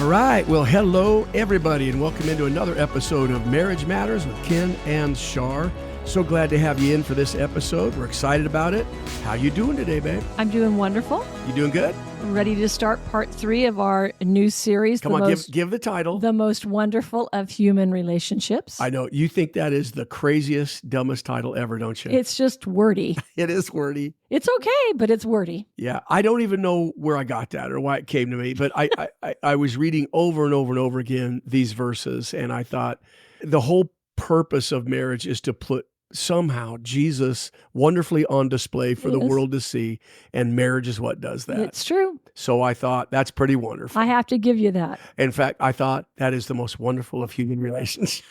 right. Well, hello, everybody, and welcome into another episode of Marriage Matters with Ken and Shar. So glad to have you in for this episode. We're excited about it. How you doing today, babe? I'm doing wonderful. You doing good? Ready to start part 3 of our new series. Come on, give the title. The Most Wonderful of Human Relationships. I know. You think that is the craziest, dumbest title ever, don't you? It's just wordy. It is wordy. It's okay, but it's wordy. Yeah. I don't even know where I got that or why it came to me, but I was reading over and over and over again these verses, and I thought the whole purpose of marriage is to put somehow Jesus wonderfully on display for the world to see, and marriage is what does that. It's true. So I thought that's pretty wonderful. I have to give you that. In fact, I thought that is the most wonderful of human relations.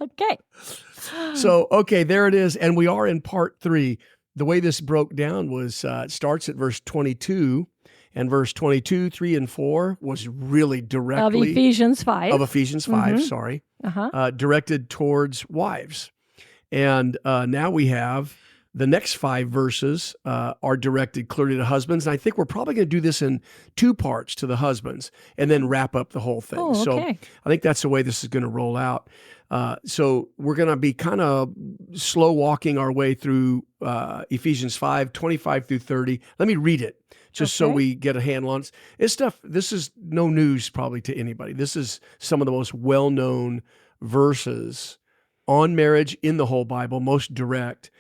Okay. So, okay, there it is. And we are in part 3. The way this broke down was it starts at verse 22, and verse 22, 3, and 4 was really directly Of Ephesians 5. Of Ephesians 5, sorry. Directed towards wives. And now we have the next 5 verses are directed clearly to husbands. And I think we're probably going to do this in 2 parts to the husbands and then wrap up the whole thing. Oh, okay. So I think that's the way this is going to roll out. So we're going to be kind of slow walking our way through Ephesians 5, 25 through 30. Let me read it just so we get a handle on it. It's stuff, this is no news probably to anybody. This is some of the most well-known verses on marriage in the whole Bible, most direct.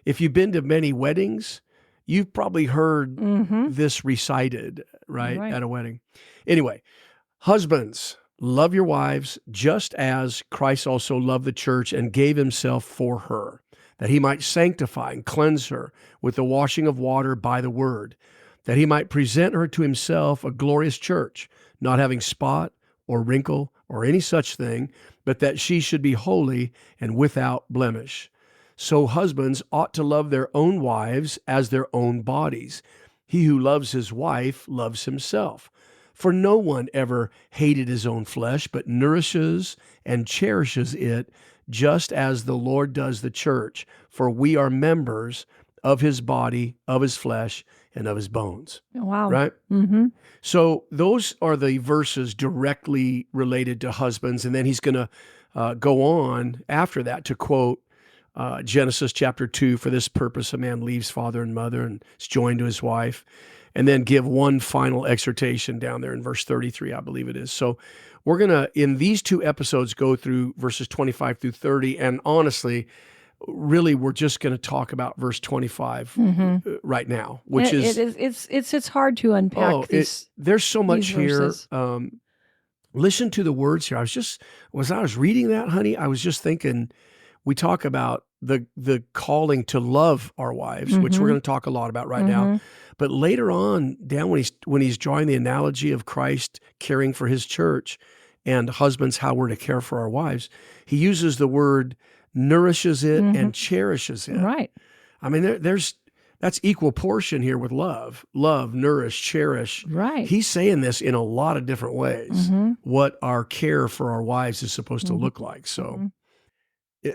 If you've been to many weddings, you've probably heard this recited, right, at a wedding. Anyway, husbands, love your wives just as Christ also loved the church and gave himself for her, that he might sanctify and cleanse her with the washing of water by the word, that he might present her to himself a glorious church, not having spot or wrinkle or any such thing, but that she should be holy and without blemish. So husbands ought to love their own wives as their own bodies. He who loves his wife loves himself. For no one ever hated his own flesh, but nourishes and cherishes it, just as the Lord does the church. For we are members of his body, of his flesh, and of his bones. Wow. Right? So those are the verses directly related to husbands. And then he's going to go on after that to quote Genesis chapter 2, for this purpose a man leaves father and mother and is joined to his wife, and then give one final exhortation down there in verse 33, I believe it is. So we're going to, in these 2 episodes, go through verses 25 through 30. And honestly, really, we're just going to talk about verse 25 right now, which it's hard to unpack. There's so much here. Verses. Listen to the words here. I was reading that, honey, I was just thinking, we talk about the calling to love our wives, which we're going to talk a lot about right now. But later on down, when he's drawing the analogy of Christ caring for his church and husbands, how we're to care for our wives, he uses the word nourishes it and cherishes it. Right. I mean, that's equal portion here with love. Love, nourish, cherish. Right. He's saying this in a lot of different ways, what our care for our wives is supposed to look like. So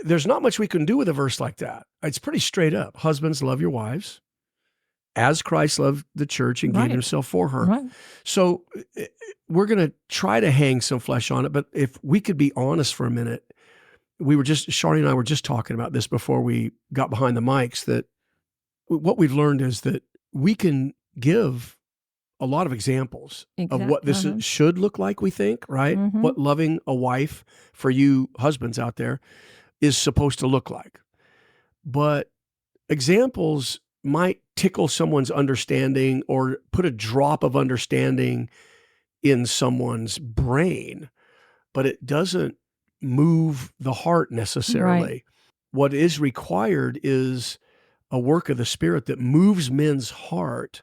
there's not much we can do with a verse like that. It's pretty straight up. Husbands, love your wives as Christ loved the church and gave himself for her. Right. So we're going to try to hang some flesh on it, but if we could be honest for a minute, Shari and I were just talking about this before we got behind the mics, that what we've learned is that we can give a lot of examples of what this should look like, we think, right? What loving a wife, for you husbands out there, is supposed to look like. But examples might tickle someone's understanding or put a drop of understanding in someone's brain, but it doesn't move the heart necessarily. Right. What is required is a work of the Spirit that moves men's heart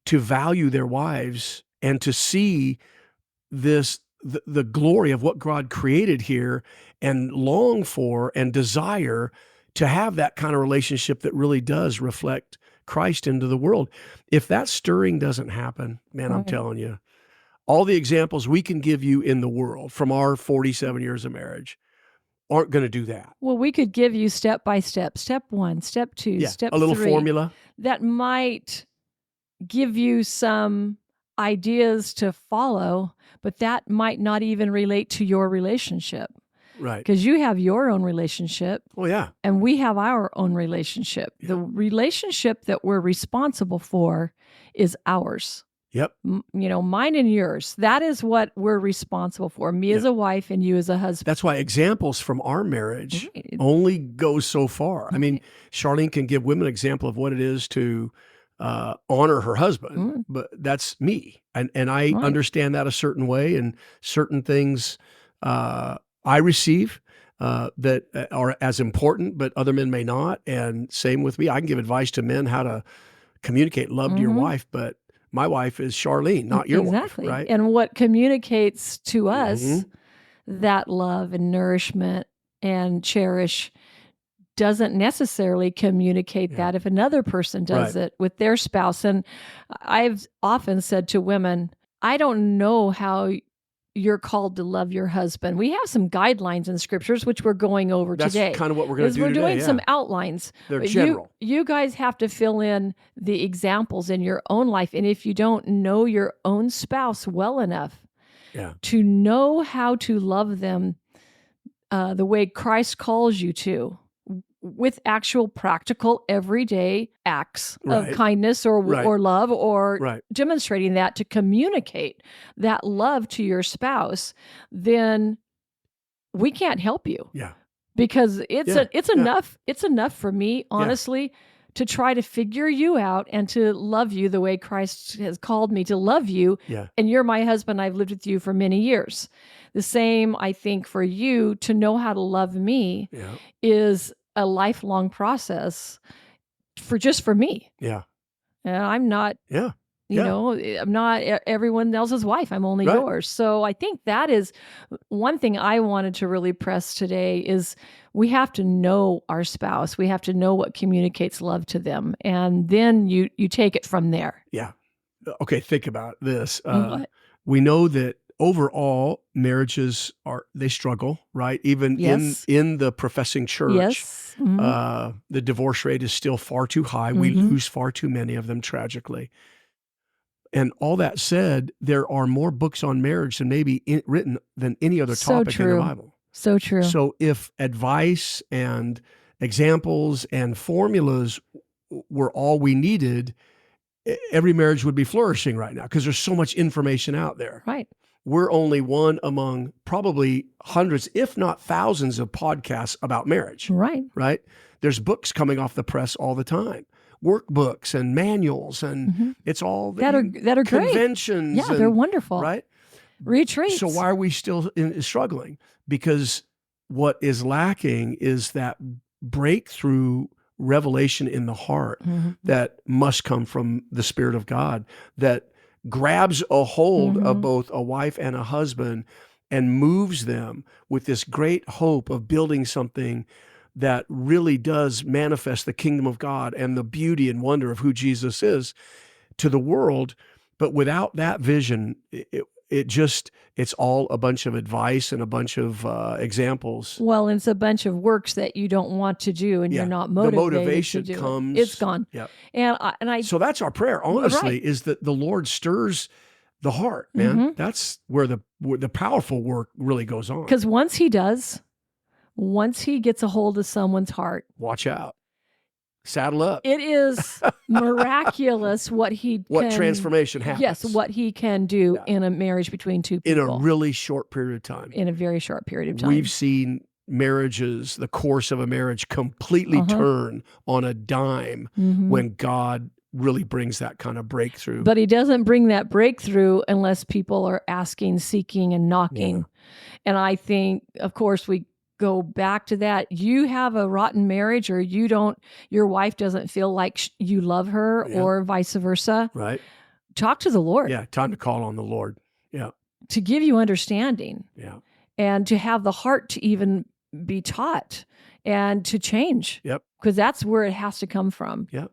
to value their wives and to see the glory of what God created here, and long for and desire to have that kind of relationship that really does reflect Christ into the world. If that stirring doesn't happen, man, I'm telling you, all the examples we can give you in the world from our 47 years of marriage aren't going to do that. Well, we could give you step by step, step 1, step 2, step 3. A little formula that might give you some ideas to follow, but that might not even relate to your relationship Right. because you have your own relationship Oh, yeah. and we have our own relationship. Yeah. The relationship that we're responsible for is ours. Yep. Mine and yours. That is what we're responsible for. Me as a wife and you as a husband. That's why examples from our marriage Right. only go so far. I mean, Charlene can give women an example of what it is to honor her husband, but that's me. And I understand that a certain way, and certain things I receive that are as important, but other men may not. And same with me. I can give advice to men how to communicate love to your wife, but my wife is Charlene, not your wife, right? And what communicates to us that love and nourishment and cherish doesn't necessarily communicate that if another person does it with their spouse. And I've often said to women, I don't know how you're called to love your husband. We have some guidelines in scriptures, which we're going over today. That's kind of what we're going to do today. We're doing some outlines. They're general. You guys have to fill in the examples in your own life. And if you don't know your own spouse well enough to know how to love them the way Christ calls you to, with actual practical everyday acts of kindness or love or demonstrating that to communicate that love to your spouse, then we can't help you. Yeah. Because it's enough for me, honestly, to try to figure you out and to love you the way Christ has called me to love you. Yeah. And you're my husband. I've lived with you for many years. The same, I think, for you to know how to love me is a lifelong process for me. Yeah. And I'm not, I'm not everyone else's wife. I'm only yours. So I think that is one thing I wanted to really press today is we have to know our spouse. We have to know what communicates love to them. And then you take it from there. Yeah. Okay. Think about this. We know that overall marriages they struggle, right? Even in the professing church, the divorce rate is still far too high. We lose far too many of them tragically. And all that said, there are more books on marriage than maybe written than any other topic in the Bible. So true. So if advice and examples and formulas were all we needed, every marriage would be flourishing right now because there's so much information out there. Right. We're only one among probably hundreds, if not thousands of podcasts about marriage. Right. There's books coming off the press all the time, workbooks and manuals, and it's all that are conventions. Great. Yeah, they're wonderful. Right. Retreats. So why are we still struggling? Because what is lacking is that breakthrough revelation in the heart that must come from the Spirit of God, that grabs a hold of both a wife and a husband and moves them with this great hope of building something that really does manifest the kingdom of God and the beauty and wonder of who Jesus is to the world. But without that vision, it's all a bunch of advice and a bunch of examples. Well, it's a bunch of works that you don't want to do and you're not motivated. The motivation to do comes. It's gone. Yeah. And so that's our prayer, honestly, is that the Lord stirs the heart, man. That's where the powerful work really goes on. Because once he gets a hold of someone's heart, watch out. Saddle up. It is miraculous what transformation happens. Yes, what he can do in a marriage between two people. In a really short period of time. In a very short period of time. We've seen marriages, the course of a marriage completely turn on a dime when God really brings that kind of breakthrough. But he doesn't bring that breakthrough unless people are asking, seeking, and knocking. Yeah. And I think, of course, we go back to that. You have a rotten marriage or your wife doesn't feel like you love her or vice versa. Right. Talk to the Lord. Yeah. Time to call on the Lord. Yeah. To give you understanding. Yeah. And to have the heart to even be taught and to change. Yep. Because that's where it has to come from. Yep.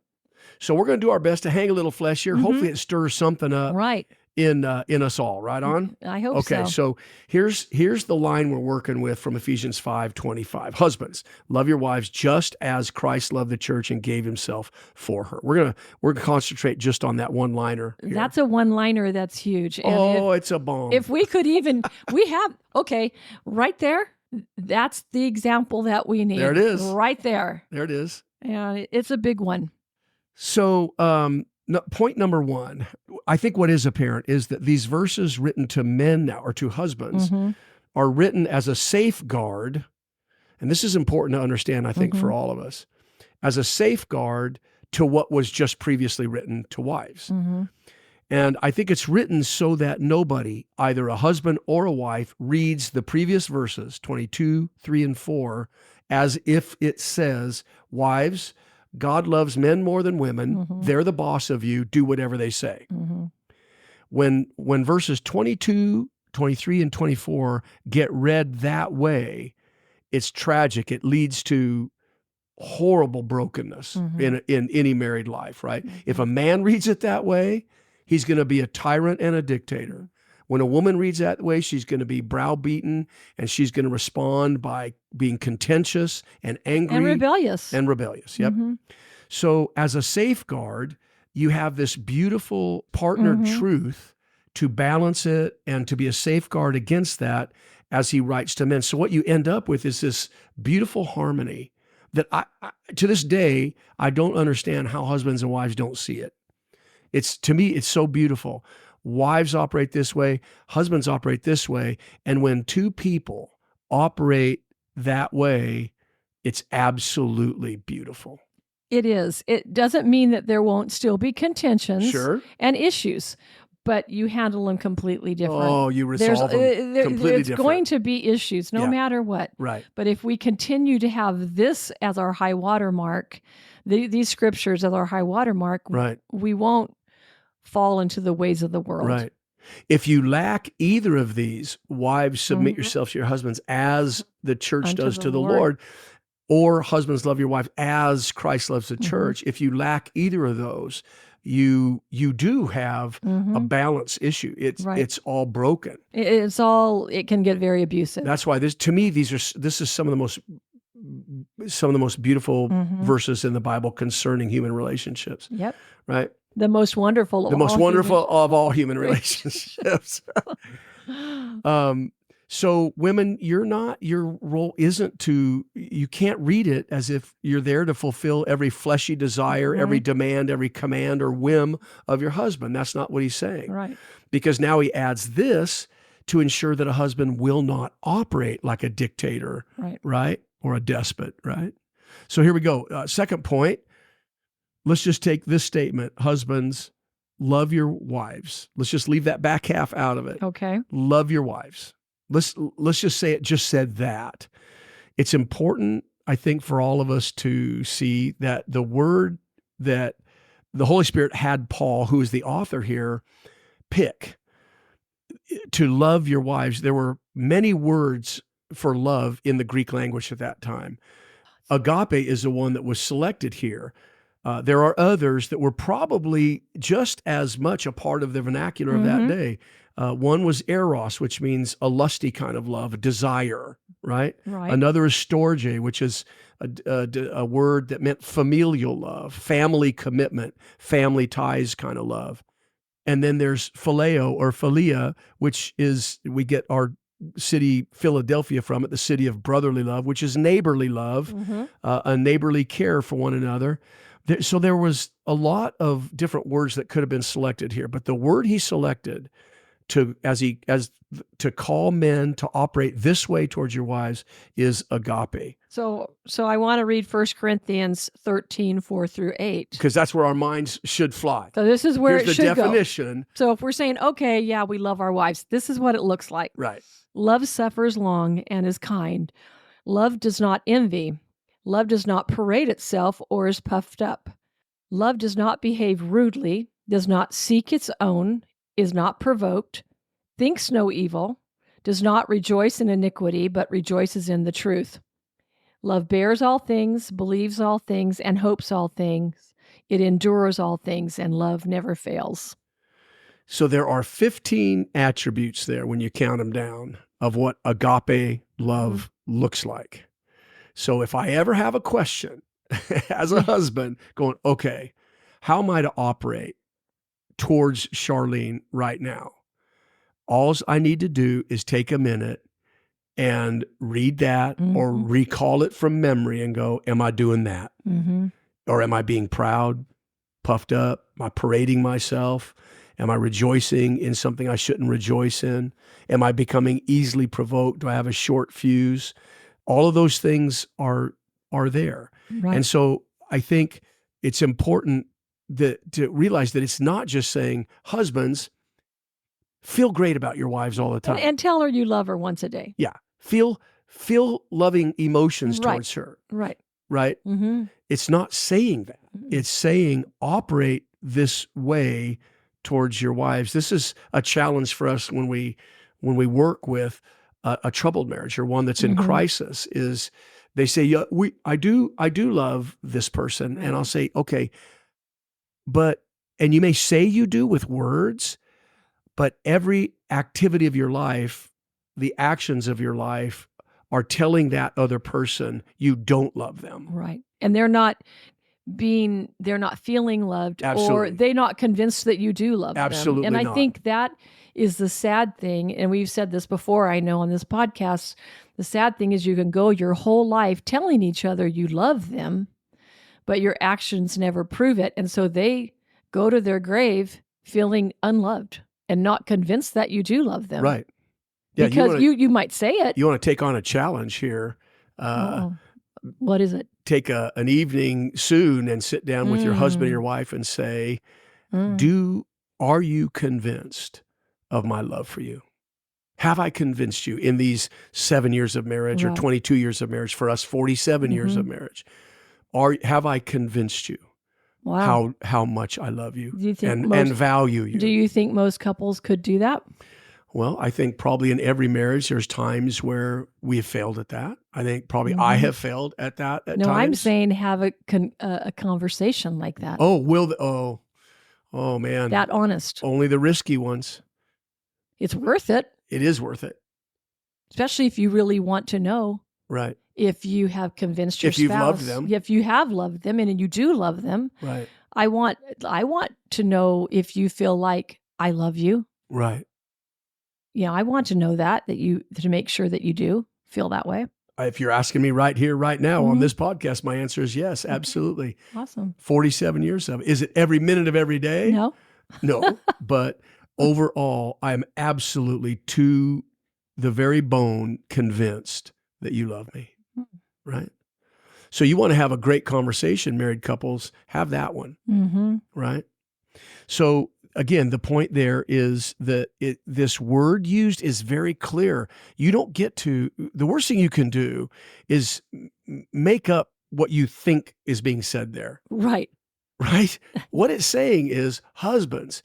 So we're going to do our best to hang a little flesh here. Hopefully it stirs something up. Right. in us all, right on? I hope Okay, so here's the line we're working with from Ephesians 5:25. Husbands, love your wives just as Christ loved the church and gave himself for her. We're gonna concentrate just on that one liner here. That's a one-liner that's huge. And it's a bomb. If we could even, right there, that's the example that we need. There it is. Right there. There it is. Yeah, it's a big one. So, point number one, I think what is apparent is that these verses written to men now, or to husbands, are written as a safeguard, and this is important to understand, I think, for all of us, as a safeguard to what was just previously written to wives. And I think it's written so that nobody, either a husband or a wife, reads the previous verses, 22, 3, and 4, as if it says, wives, God loves men more than women. They're the boss of you. Do whatever they say. When verses 22, 23, and 24 get read that way, it's tragic. It leads to horrible brokenness in any married life, right? If a man reads it that way, he's going to be a tyrant and a dictator. When a woman reads that way, she's going to be browbeaten, and she's going to respond by being contentious and angry. And rebellious. Yep. So as a safeguard, you have this beautiful partnered truth to balance it and to be a safeguard against that as he writes to men. So what you end up with is this beautiful harmony that I to this day, I don't understand how husbands and wives don't see it. To me, it's so beautiful. Wives operate this way, husbands operate this way. And when two people operate that way, it's absolutely beautiful. It is. It doesn't mean that there won't still be contentions and issues, but you handle them completely different. Oh, you resolve them completely different. It's going to be issues no matter what. Right. But if we continue to have this as our high water mark, these scriptures as our high water mark, we won't fall into the ways of the world. Right. If you lack either of these, wives, submit yourselves to your husbands as the church does to the Lord, or husbands, love your wife as Christ loves the church. If you lack either of those, you do have a balance issue. It's all broken. It can get very abusive. That's why this is some of the most beautiful verses in the Bible concerning human relationships. Yep. Right. The most wonderful of all human relationships. So women, your role isn't you can't read it as if you're there to fulfill every fleshy desire, every demand, every command or whim of your husband. That's not what he's saying. Right. Because now he adds this to ensure that a husband will not operate like a dictator, right? Or a despot, right? So here we go. Second point. Let's just take this statement. Husbands, love your wives. Let's just leave that back half out of it. Okay. Love your wives. Let's just say it just said that. It's important, I think, for all of us to see that the word that the Holy Spirit had Paul, who is the author here, pick to love your wives. There were many words for love in the Greek language at that time. Agape is the one that was selected here. There are others that were probably just as much a part of the vernacular of that day. One was eros, which means a lusty kind of love, a desire, right? Another is storge, which is a word that meant familial love, family commitment, family ties kind of love. And then there's phileo or philia, which is, we get our city Philadelphia from it, the city of brotherly love, which is neighborly love, a neighborly care for one another. So there was a lot of different words that could have been selected here, but the word he selected to call men to operate this way towards your wives is agape. So I want to read 1 Corinthians 13, 4-8. Because that's where our minds should fly. So this is where Here's it should go. the definition. So if we're saying, okay, yeah, we love our wives, this is what it looks like. Right. Love suffers long and is kind. Love does not envy. Love does not parade itself or is puffed up. Love does not behave rudely, does not seek its own, is not provoked, thinks no evil, does not rejoice in iniquity, but rejoices in the truth. Love bears all things, believes all things, and hopes all things. It endures all things, and love never fails. So there are 15 attributes there when you count them down of what agape love looks like. So if I ever have a question as a husband going, okay, how am I to operate towards Charlene right now? All I need to do is take a minute and read that or recall it from memory and go, am I doing that? Or am I being proud, puffed up? Am I parading myself? Am I rejoicing in something I shouldn't rejoice in? Am I becoming easily provoked? Do I have a short fuse? All of those things are there. Right. And so I think it's important to realize that it's not just saying, husbands, feel great about your wives all the time. And tell her you love her once a day. Yeah. Feel loving emotions towards her. Right. Right? It's not saying that. It's saying operate this way towards your wives. This is a challenge for us when we work with a troubled marriage or one that's in crisis. Is they say, yeah, I do love this person, and I'll say, okay, and you may say you do with words, but every activity of your life, the actions of your life, are telling that other person you don't love them. Right, and they're not feeling loved. Absolutely. Or they're not convinced that you do love Absolutely them. And not. I think that is the sad thing, and we've said this before, I know, on this podcast. The sad thing is you can go your whole life telling each other you love them, but your actions never prove it. And so they go to their grave feeling unloved and not convinced that you do love them. Right. Yeah, because you might say it. You want to take on a challenge here. What is it? Take an evening soon and sit down with your husband or your wife and say, are you convinced of my love for you? Have I convinced you in these 7 years of marriage or 22 years of marriage, for us 47 years of marriage? Have I convinced you how much I love you, and value you? Do you think most couples could do that? Well, I think probably in every marriage, there's times where we have failed at that. I think probably I have failed at that at times. No, I'm saying have a conversation like that. Oh, oh man. That honest. Only the risky ones. It's worth it. It is worth it. Especially if you really want to know. Right. If you have convinced your spouse. If you've loved them. If you have loved them and you do love them. Right. I want to know if you feel like I love you. Right. Yeah, I want to know to make sure that you do feel that way. If you're asking me right here, right now on this podcast, my answer is yes, absolutely. Awesome. 47 years of it. Is it every minute of every day? No. No, but overall, I'm absolutely to the very bone convinced that you love me, right? So you want to have a great conversation, married couples, have that one, right? So again, the point there is that this word used is very clear. You don't get to, the worst thing you can do is make up what you think is being said there. Right. Right? What it's saying is, husbands,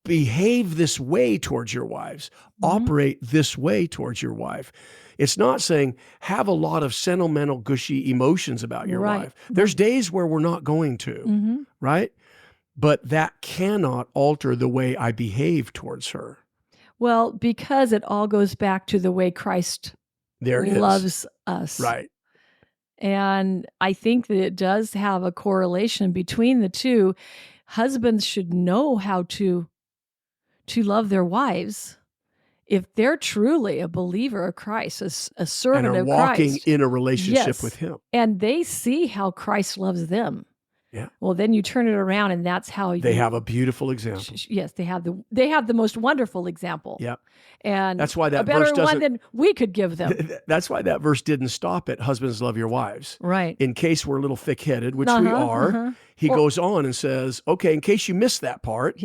behave this way towards your wives. Operate this way towards your wife. It's not saying have a lot of sentimental, gushy emotions about your wife. There's days where we're not going to, right? But that cannot alter the way I behave towards her. Well, because it all goes back to the way Christ loves us. Right. And I think that it does have a correlation between the two. Husbands should know how to love their wives if they're truly a believer of Christ, a servant of Christ. And are walking in a relationship with him. And they see how Christ loves them. Yeah. Well, then you turn it around, and that's how they have a beautiful example. Yes, they have the most wonderful example. Yeah. And that's why that a better verse doesn't, one than we could give them. That's why that verse didn't stop at husbands love your wives. Right. In case we're a little thick-headed, which we are, he goes on and says, okay, in case you missed that part,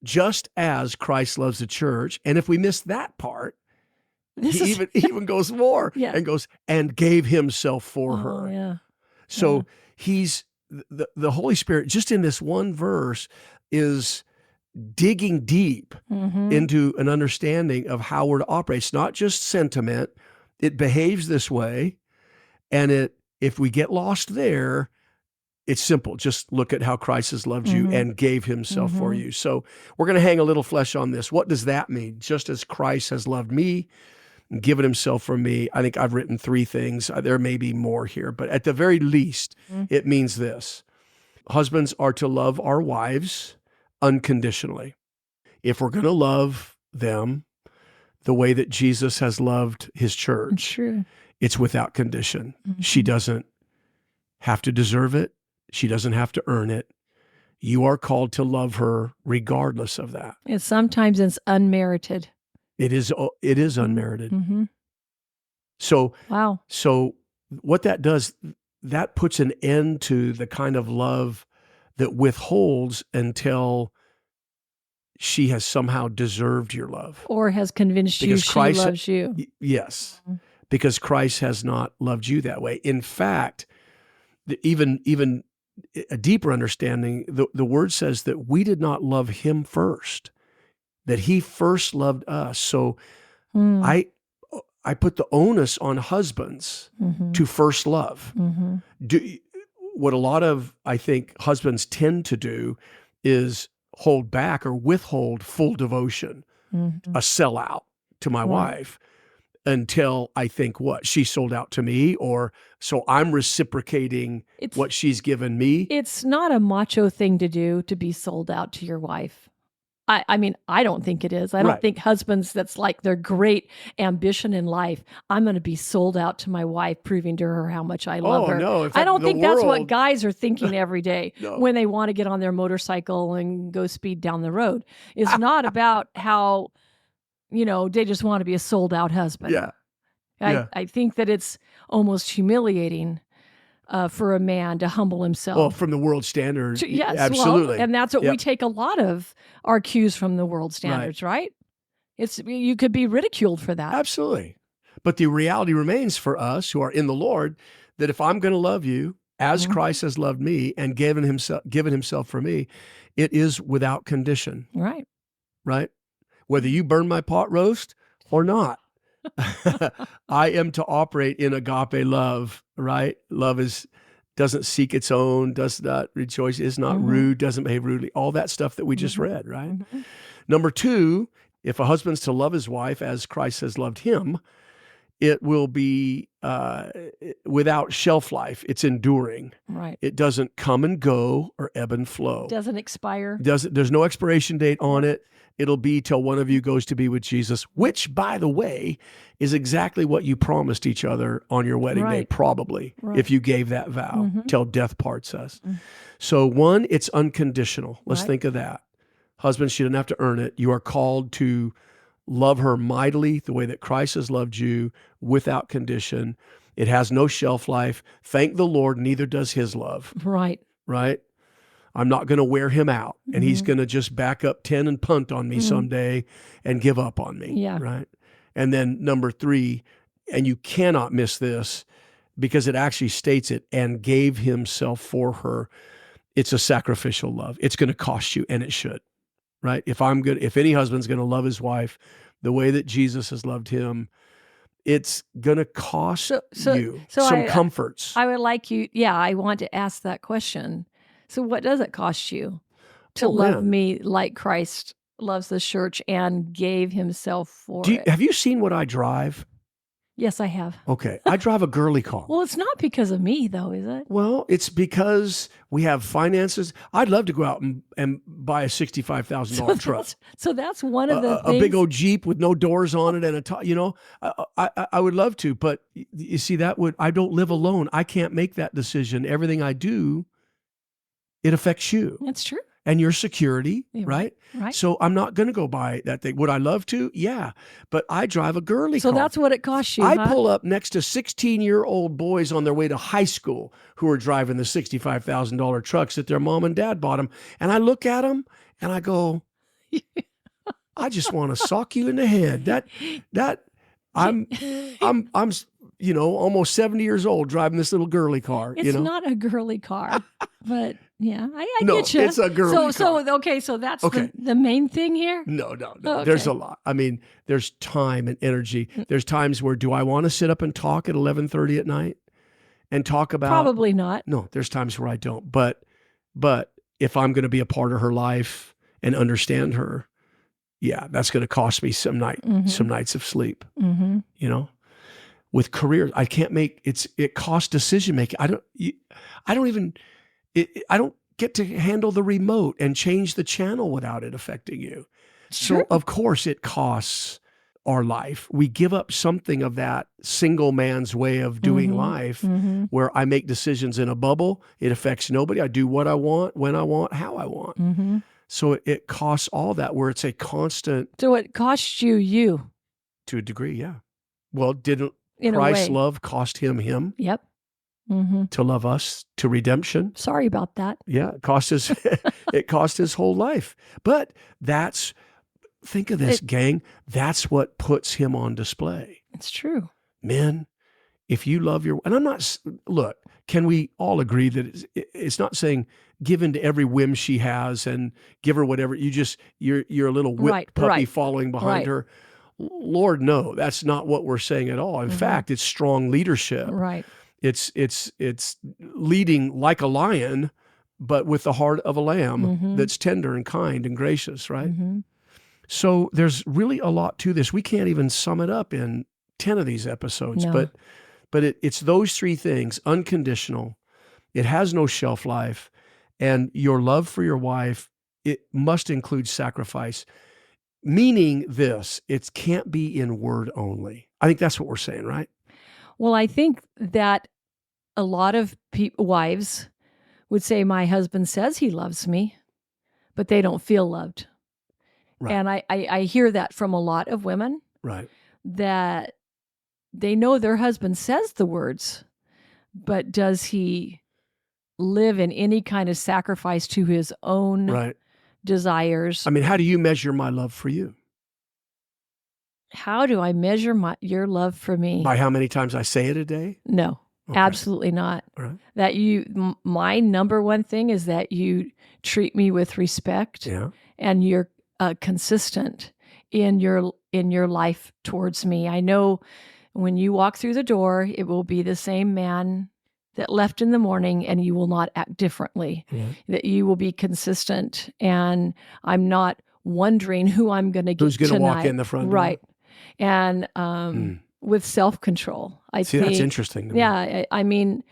just as Christ loves the church, and if we miss that part, he even goes more and goes, and gave himself for her. Yeah. So he's, the Holy Spirit, just in this one verse, is digging deep into an understanding of how we're to operate. It's not just sentiment. It behaves this way. And if we get lost there, It's simple. Just look at how Christ has loved you and gave himself for Mhm. you. So we're going to hang a little flesh on this. What does that mean? Just as Christ has loved me and given himself for me. I think I've written 3 things. There may be more here, but at the very least, Mm. it means this. Husbands are to love our wives unconditionally. If we're going to love them the way that Jesus has loved his It's church, true. it's without condition. She Mhm. doesn't have to deserve it. She doesn't have to earn it. You are called to love her regardless of that. And sometimes it's unmerited. It is unmerited. Mm-hmm. So Wow. what that does, that puts an end to the kind of love that withholds until she has somehow deserved your love. Or has convinced you Because she Christ, loves you. Yes, Mhm. because Christ has not loved you that way. In fact, even a deeper understanding, the word says that we did not love him first, that he first loved us. So Mm. I put the onus on husbands Mhm. to first love. Mhm. What a lot of, I think, husbands tend to do is hold back or withhold full devotion, Mhm. a sellout to my Right. wife until I think what she sold out to me, or so I'm reciprocating It's what she's given me. it's not a macho thing to do to be sold out to your wife. I mean, I don't think it is. I don't Right. think husbands, that's like their great ambition in life. I'm going to be sold out to my wife, proving to her how much I love Oh, her. no. In I fact, don't the think that's what world- guys are thinking every day No. when they want to get on their motorcycle and go speed down the road. It's not about how, they just want to be a sold out husband. Yeah. Yeah. I think that it's almost humiliating for a man to humble himself. Well, from the world standard, Yes, absolutely. well, and that's what we Yep. take a lot of our cues from the world standards, right? You could be ridiculed for that. Absolutely. But the reality remains for us who are in the Lord that if I'm going to love you as Mhm. Christ has loved me and given himself for me, it is without condition, Right. right? Whether you burn my pot roast or not. I am to operate in agape love, right? Love doesn't seek its own, does not rejoice, is not Mhm. rude, doesn't behave rudely, all that stuff that we just Mhm. read, right? Mhm. Number 2, if a husband's to love his wife as Christ has loved him, it will be without shelf life. It's enduring. Right. It doesn't come and go or ebb and flow. Doesn't expire. There's no expiration date on it. It'll be till one of you goes to be with Jesus, which, by the way, is exactly what you promised each other on your wedding day, Right. probably, Right. if you gave that vow, Mhm. till death parts us. Mm. So 1, it's unconditional. Let's Right. think of that. Husbands, she doesn't have to earn it. You are called to love her mightily the way that Christ has loved you without condition. It has no shelf life. Thank the Lord, neither does his love, Right. right? I'm not going to wear him out, and he's Mhm. going to just back up 10 and punt on me Mhm. someday and give up on me, Yeah. right? And then number 3, and you cannot miss this because it actually states it, and gave himself for her. It's a sacrificial love. It's going to cost you, and it should, right? If any husband's going to love his wife the way that Jesus has loved him, it's going to cost you some comforts. I would like you. Yeah, I want to ask that question. So, what does it cost you to love me like Christ loves the church and gave himself for it? Have you seen what I drive? Yes, I have. Okay. I drive a girly car. Well, it's not because of me, though, is it? Well, it's because we have finances. I'd love to go out and buy a $65,000 truck. So that's one of the a things. big old Jeep with no doors on it and I would love to, but you see, I don't live alone. I can't make that decision. Everything I do, it affects you. That's true. And your security, right? Right. So I'm not going to go buy that thing. Would I love to? Yeah. But I drive a girly car. So that's what it costs you, I huh? pull up next to 16-year-old boys on their way to high school who are driving the $65,000 trucks that their mom and dad bought them. And I look at them and I go, I just want to sock you in the head. I'm almost 70 years old driving this little girly car. It's not a girly car, but yeah, I No, get you. it's a girly car. So that's the main thing here? No. Oh, There's okay. a lot. I mean, there's time and energy. There's times where do I want to sit up and talk at 11:30 at night and talk about, Probably not. no, there's times where I don't, but if I'm going to be a part of her life and understand her, yeah, that's going to cost me some nights of sleep, Mm-hmm. you know. With career, I can't make it costs decision making. I don't get to handle the remote and change the channel without it affecting you. Sure. So of course it costs our life. We give up something of that single man's way of doing life, where I make decisions in a bubble. It affects nobody. I do what I want, when I want, how I want. So it costs all that, where it's a constant. So it costs you. To a degree, yeah. Well, didn't In Christ's a way. love cost him? Yep. To love us to redemption? Sorry about that. Yeah, it cost his whole life. But think of this, gang. That's what puts him on display. It's true. Men, if you love and I'm not, look, can we all agree that it's not saying give in to every whim she has and give her whatever, you're a little whipped puppy following behind her. Lord, no, that's not what we're saying at all. In fact, it's strong leadership. Right. It's leading like a lion, but with the heart of a lamb that's tender and kind and gracious, right? So there's really a lot to this. We can't even sum it up in 10 of these episodes, but it's those three things: unconditional, it has no shelf life, and your love for your wife, it must include sacrifice. Meaning this, it can't be in word only. I think that's what we're saying, right? Well, I think that a lot of wives would say, my husband says he loves me, but they don't feel loved. Right. And I hear that from a lot of women. Right. That they know their husband says the words, but does he live in any kind of sacrifice to his own desires? I mean, how do you measure my love for you? How do I measure your love for me? By how many times I say it a day? No, absolutely not. Right. That my number one thing is that you treat me with respect, and you're consistent in your life towards me. I know when you walk through the door, it will be the same man that left in the morning, and you will not act differently. That you will be consistent, and I'm not wondering who I'm going to get who's going to walk in the front door. Right. And with self-control, I think that's interesting to me. Yeah, I mean,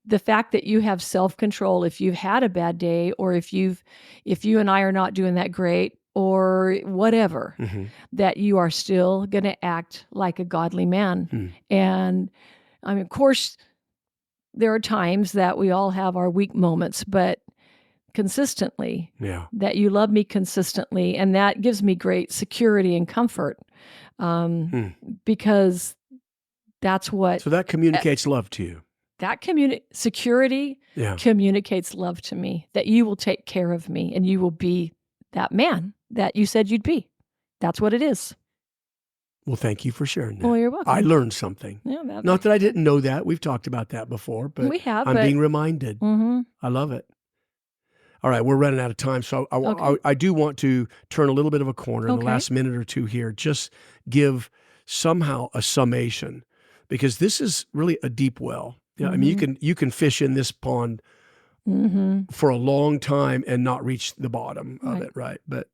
the fact that you have self-control if you've had a bad day, or if you and I are not doing that great, or whatever, that you are still going to act like a godly man. And I mean, of course, there are times that we all have our weak moments, but consistently, that you love me consistently, and that gives me great security and comfort, because that's what. So that communicates love to you. That security communicates love to me, that you will take care of me and you will be that man that you said you'd be. That's what it is. Well, thank you for sharing that. Well, you're welcome. I learned something. Yeah, not that I didn't know that. We've talked about that before, but I'm being reminded. I love it. All right, we're running out of time, so I do want to turn a little bit of a corner in the last minute or two here. Just give somehow a summation, because this is really a deep well. I mean, you can fish in this pond for a long time and not reach the bottom of it, right? But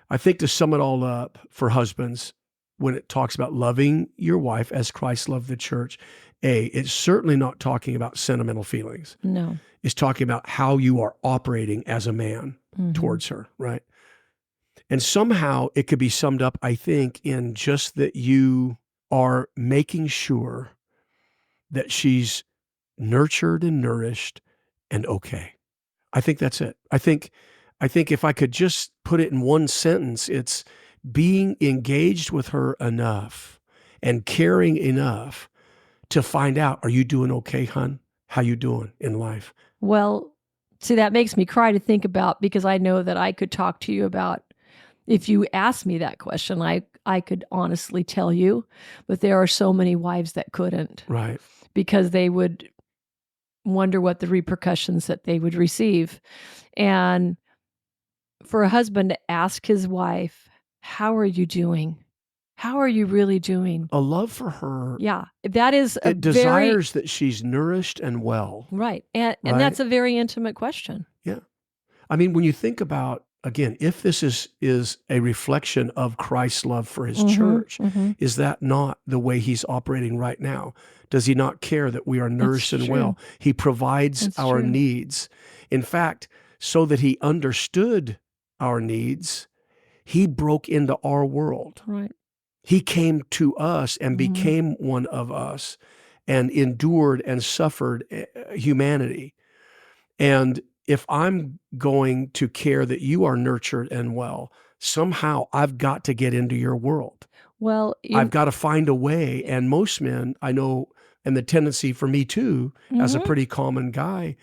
I think to sum it all up for husbands, when it talks about loving your wife as Christ loved the church, it's certainly not talking about sentimental feelings. No. It's talking about how you are operating as a man towards her, right? And somehow it could be summed up, I think, in just that you are making sure that she's nurtured and nourished and okay. I think that's it. I think if I could just put it in one sentence, it's being engaged with her enough and caring enough to find out, are you doing okay, hon? How you doing in life? Well, see, that makes me cry to think about, because I know that I could talk to you about, if you asked me that question, I could honestly tell you, but there are so many wives that couldn't. Right. Because they would wonder what the repercussions that they would receive. And for a husband to ask his wife, how are you doing? How are you really doing? A love for her. Yeah, that is a It desires that she's nourished and well. Right. And that's a very intimate question. Yeah. I mean, when you think about, again, if this is a reflection of Christ's love for his church, is that not the way he's operating right now? Does he not care that we are nourished and well? He provides our needs. In fact, so that he understood our needs, he broke into our world. Right. He came to us and became one of us and endured and suffered humanity. And if I'm going to care that you are nurtured and well, somehow I've got to get into your world. Well, I've got to find a way. And most men, I know, and the tendency for me too, as a pretty common guy,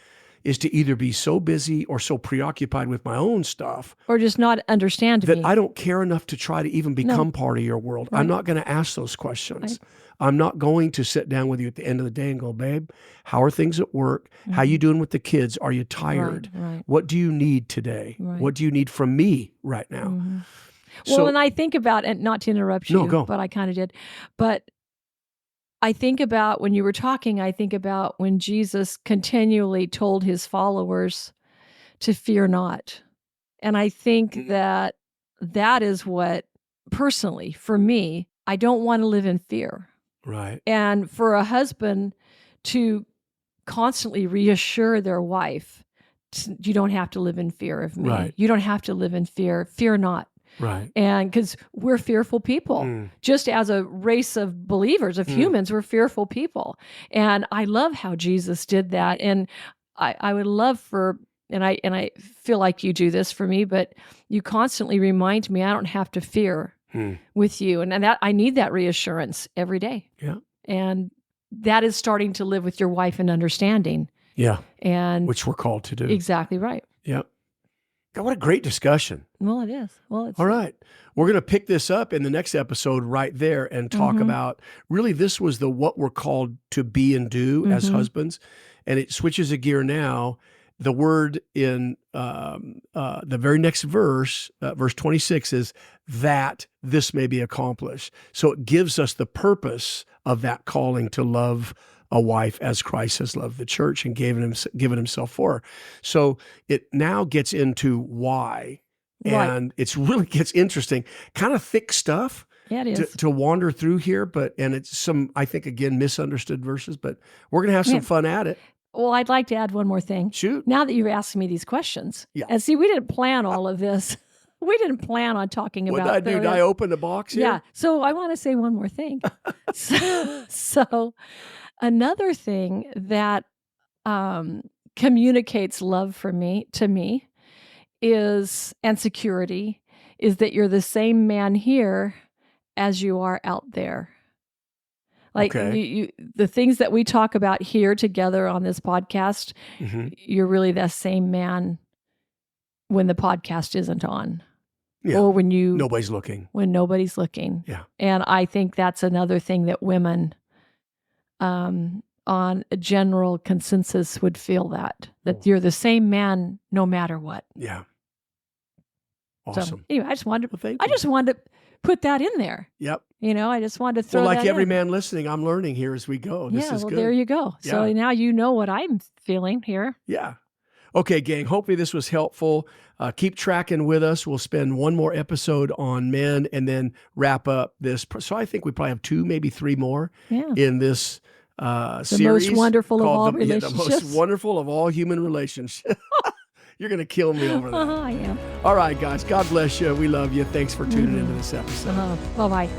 is to either be so busy or so preoccupied with my own stuff, or just not understand that me. I don't care enough to try to even become part of your world. Right. I'm not going to ask those questions. Right. I'm not going to sit down with you at the end of the day and go, babe, how are things at work? How you doing with the kids? Are you tired? Right. What do you need today? What do you need from me right now? Well, and I think about, and not to interrupt you, but I kind of did, but I think about when you were talking, I think about when Jesus continually told his followers to fear not. And I think that is what, personally, for me, I don't want to live in fear. Right. And for a husband to constantly reassure their wife, you don't have to live in fear of me. Right. You don't have to live in fear. Fear not. Right. And because we're fearful people, just as a race of believers, of humans, we're fearful people. And I love how Jesus did that. And I would love for, and I feel like you do this for me, but you constantly remind me I don't have to fear with you. And that I need that reassurance every day. Yeah. And that is starting to live with your wife and understanding. Yeah. And which we're called to do. Exactly right. Yeah. God, what a great discussion. Well, it is. Well, it's all right. We're going to pick this up in the next episode right there and talk about, really, this was the what we're called to be and do as husbands. And it switches a gear now. The word in the very next verse, verse 26, is that this may be accomplished. So it gives us the purpose of that calling to love a wife as Christ has loved the church and given himself for her. So it now gets into why, and it's really gets interesting, kind of thick stuff. Yeah, it is. To wander through here, and it's some, I think, again, misunderstood verses, but we're going to have some fun at it. Well, I'd like to add one more thing. Shoot. Now that you're asking me these questions. Yeah. And see, we didn't plan all of this. We didn't plan on talking about what did I do? Did I open the box here? Yeah. So I want to say one more thing. so another thing that communicates love to me is, and security, is that you're the same man here as you are out there. Like the things that we talk about here together on this podcast, you're really the same man when the podcast isn't on. Yeah. Or when nobody's looking. When nobody's looking. Yeah. And I think that's another thing that women on a general consensus would feel that you're the same man no matter what. Yeah. Awesome. So, anyway, I just wanted to put that in there. Yep. I just wanted to throw that in. Like every man listening, I'm learning here as we go. This is good. There you go. Yeah. So now you know what I'm feeling here. Yeah. Okay, gang, hopefully this was helpful. Keep tracking with us. We'll spend one more episode on men and then wrap up this. So I think we probably have 2, maybe 3 more in this series. The most wonderful of all relationships. The most wonderful of all human relationships. You're going to kill me over that. I am. All right, guys. God bless you. We love you. Thanks for tuning into this episode. Bye-bye.